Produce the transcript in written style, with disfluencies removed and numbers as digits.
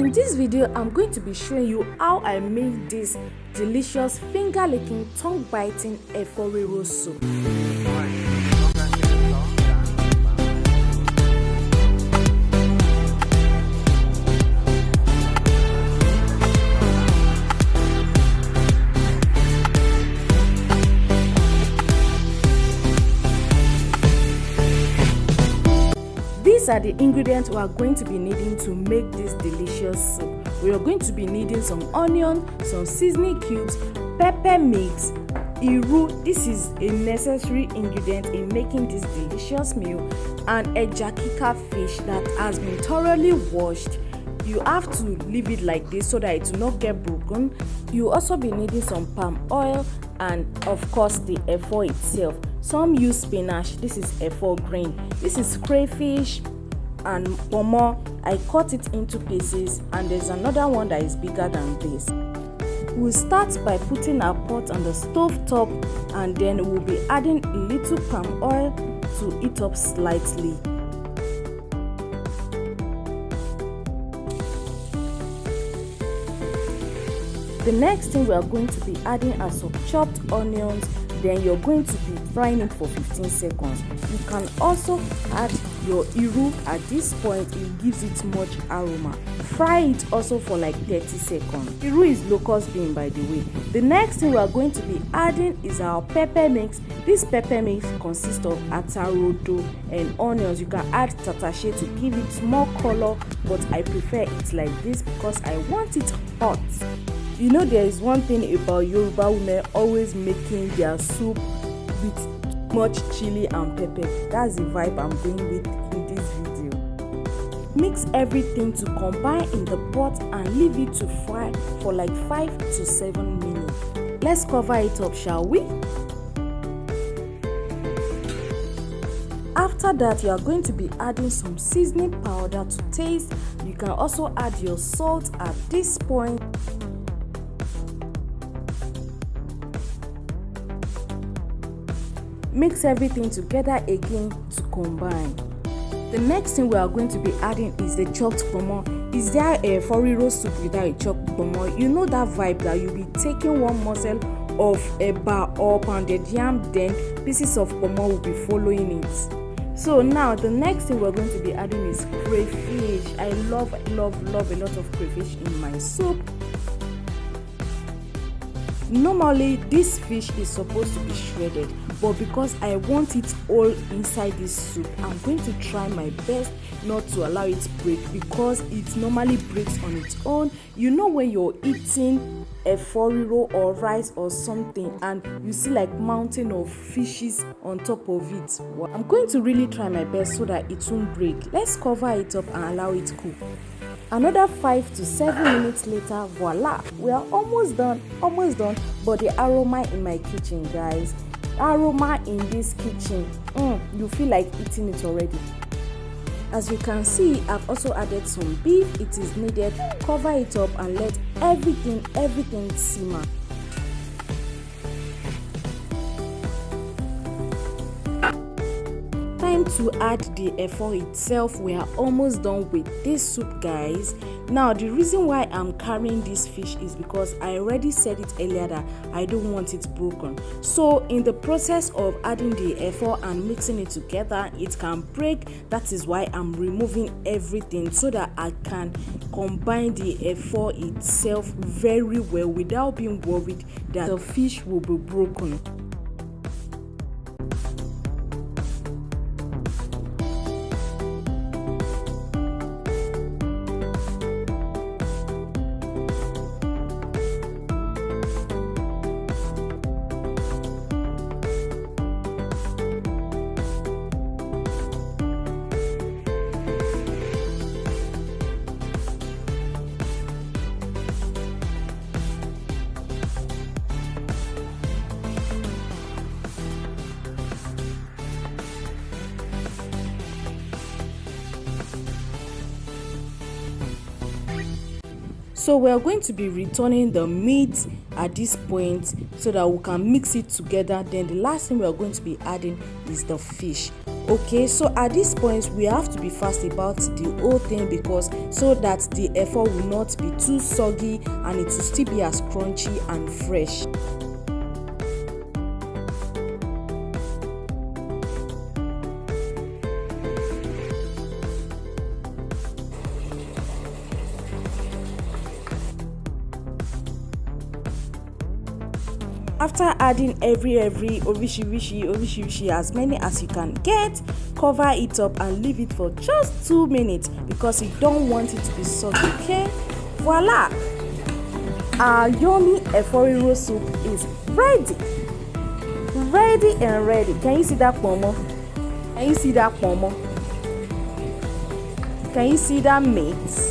In this video, I'm going to be showing you how I made this delicious finger-licking, tongue-biting EFO Riro soup. These are the ingredients we are going to be needing to make this delicious soup. We are going to be needing some onion, some seasoning cubes, pepper mix, iru. This is a necessary ingredient in making this delicious meal, and ejakika fish that has been thoroughly washed. You have to leave it like this so that it will not get broken. You also be needing some palm oil and of course the EFO itself. Some use spinach. This is EFO green. This is crayfish and pomo. I cut it into pieces, and there's another one that is bigger than this. We'll start by putting our pot on the stove top, and then we'll be adding a little palm oil to heat up slightly. The next thing we are going to be adding are some chopped onions. Then you're going to be frying it for 15 seconds. You can also add your iru at this point. It gives it much aroma. Fry it also for like 30 seconds. Iru is locust bean, by the way. The next thing we are going to be adding is our pepper mix. This pepper mix consists of atarodo and onions. You can add tatashe to give it more color, but I prefer it like this because I want it hot. You know, there is one thing about Yoruba women always making their soup with much chili and pepper. That's the vibe I'm going with in this video. Mix everything to combine in the pot and leave it to fry for like 5 to 7 minutes. Let's cover it up, shall we? After that, you are going to be adding some seasoning powder to taste. You can also add your salt at this point. Mix everything together again to combine. The next thing we are going to be adding is the chopped pomo. Is there a EFO Riro soup without a chopped pomo? You know that vibe that you'll be taking one morsel of a bar or pounded yam, then pieces of pomo will be following it. So now the next thing we're going to be adding is crayfish. I love a lot of crayfish in my soup. Normally this fish is supposed to be shredded, but because I want it all inside this soup, I'm going to try my best not to allow it to break, because it normally breaks on its own. You know, when you're eating EFO Riro or rice or something and you see like mountain of fishes on top of it, I'm going to really try my best so that it won't break. Let's cover it up and allow it cook. Another 5 to 7 minutes later, voila, we are almost done. But the aroma in my kitchen, guys, aroma in this kitchen, you feel like eating it already. As you can see, I've also added some beef. It is needed. Cover it up and let everything simmer. Time to add the EFO itself. We are almost done with this soup, guys. Now the reason why I'm carrying this fish is because I already said it earlier that I don't want it broken. So in the process of adding the EFO and mixing it together, it can break. That is why I'm removing everything so that I can combine the EFO itself very well without being worried that the fish will be broken. So we are going to be returning the meat at this point so that we can mix it together. Then the last thing we are going to be adding is the fish. Okay, so at this point we have to be fast about the whole thing because so that the efo will not be too soggy and it will still be as crunchy and fresh. After adding every oríṣiríṣi as many as you can get, cover it up and leave it for just 2 minutes because you don't want it to be soggy. Okay, voila, our yummy EFO Riro soup is ready and ready. Can you see that pomo? Can you see that pomo? Can you see that meat?